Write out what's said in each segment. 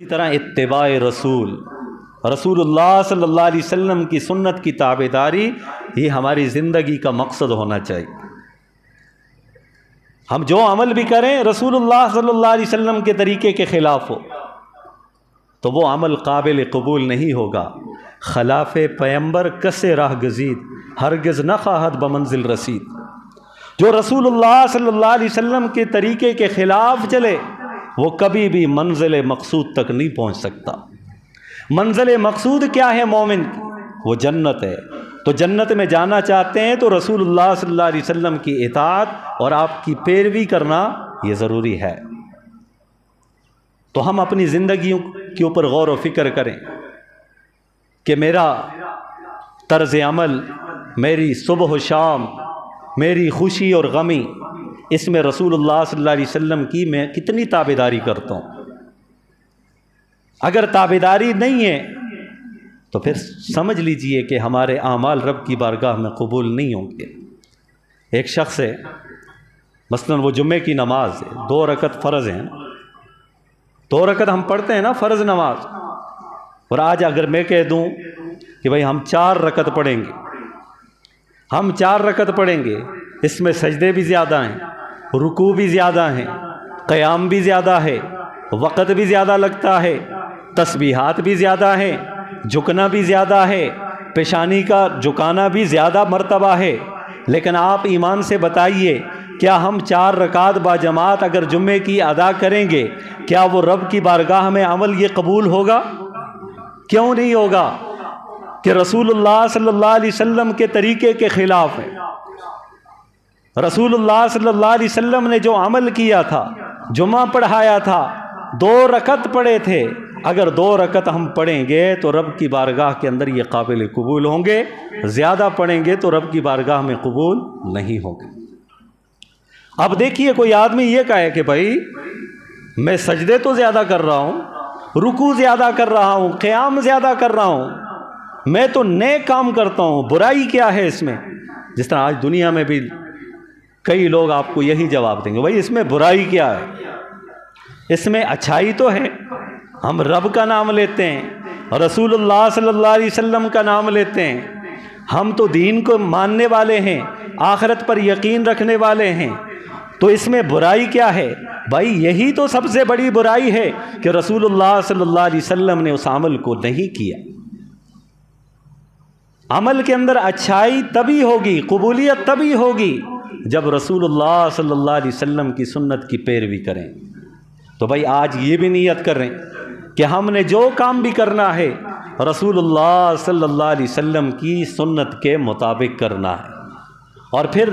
اسی طرح اتباع رسول اللہ صلی اللہ علیہ وسلم کی سنت کی تابعداری یہ ہماری زندگی کا مقصد ہونا چاہیے۔ ہم جو عمل بھی کریں رسول اللہ صلی اللہ علیہ وسلم کے طریقے کے خلاف ہو تو وہ عمل قابل قبول نہیں ہوگا۔ خلاف پیمبر کسے راہ گزید، ہرگز نہ خواہد بمنزل رسید۔ جو رسول اللہ صلی اللہ علیہ وسلم کے طریقے کے خلاف چلے وہ کبھی بھی منزل مقصود تک نہیں پہنچ سکتا۔ منزل مقصود کیا ہے مومن کی؟ وہ جنت ہے۔ تو جنت میں جانا چاہتے ہیں تو رسول اللہ صلی اللہ علیہ وسلم کی اطاعت اور آپ کی پیروی کرنا یہ ضروری ہے۔ تو ہم اپنی زندگیوں کے اوپر غور و فکر کریں کہ میرا طرز عمل، میری صبح و شام، میری خوشی اور غمی، اس میں رسول اللہ صلی اللہ علیہ وسلم کی میں کتنی تابعداری کرتا ہوں۔ اگر تابعداری نہیں ہے تو پھر سمجھ لیجئے کہ ہمارے اعمال رب کی بارگاہ میں قبول نہیں ہوں گے۔ ایک شخص ہے، مثلا وہ جمعے کی نماز ہے، 2 رکعت فرض ہیں، 2 رکعت ہم پڑھتے ہیں نا فرض نماز، اور آج اگر میں کہہ دوں کہ بھائی ہم 4 رکعت پڑھیں گے، ہم 4 رکعت پڑھیں گے، اس میں سجدے بھی زیادہ ہیں، رکوع بھی زیادہ ہیں، قیام بھی زیادہ ہے، وقت بھی زیادہ لگتا ہے، تسبیحات بھی زیادہ ہیں، جھکنا بھی زیادہ ہے، پیشانی کا جھکانا بھی زیادہ مرتبہ ہے، لیکن آپ ایمان سے بتائیے کیا ہم 4 رکعت با جماعت اگر جمعے کی ادا کریں گے کیا وہ رب کی بارگاہ میں عمل یہ قبول ہوگا؟ کیوں نہیں ہوگا؟ کہ رسول اللہ صلی اللہ علیہ وسلم کے طریقے کے خلاف ہے۔ رسول اللہ صلی اللہ علیہ وسلم نے جو عمل کیا تھا، جمعہ پڑھایا تھا، 2 رکعت پڑھے تھے، اگر 2 رکعت ہم پڑھیں گے تو رب کی بارگاہ کے اندر یہ قابل قبول ہوں گے، زیادہ پڑھیں گے تو رب کی بارگاہ میں قبول نہیں ہوں گے۔ اب دیکھیے کوئی آدمی یہ کہے کہ بھائی میں سجدے تو زیادہ کر رہا ہوں، رکوع زیادہ کر رہا ہوں، قیام زیادہ کر رہا ہوں، میں تو نیک کام کرتا ہوں، برائی کیا ہے اس میں؟ جس طرح آج دنیا میں بھی کئی لوگ آپ کو یہی جواب دیں گے، بھائی اس میں برائی کیا ہے؟ اس میں اچھائی تو ہے، ہم رب کا نام لیتے ہیں، رسول اللہ صلی اللہ علیہ وسلم کا نام لیتے ہیں، ہم تو دین کو ماننے والے ہیں، آخرت پر یقین رکھنے والے ہیں، تو اس میں برائی کیا ہے؟ بھائی یہی تو سب سے بڑی برائی ہے کہ رسول اللہ صلی اللہ علیہ وسلم نے اس عمل کو نہیں کیا۔ عمل کے اندر اچھائی تبھی ہوگی، قبولیت تبھی ہوگی جب رسول اللہ صلی اللہ علیہ وسلم کی سنت کی پیروی کریں۔ تو بھائی آج یہ بھی نیت کریں کہ ہم نے جو کام بھی کرنا ہے رسول اللہ صلی اللہ علیہ وسلم کی سنت کے مطابق کرنا ہے، اور پھر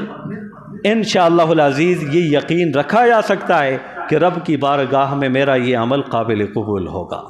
انشاءاللہ العزیز یہ یقین رکھا جا سکتا ہے کہ رب کی بارگاہ میں میرا یہ عمل قابل قبول ہوگا۔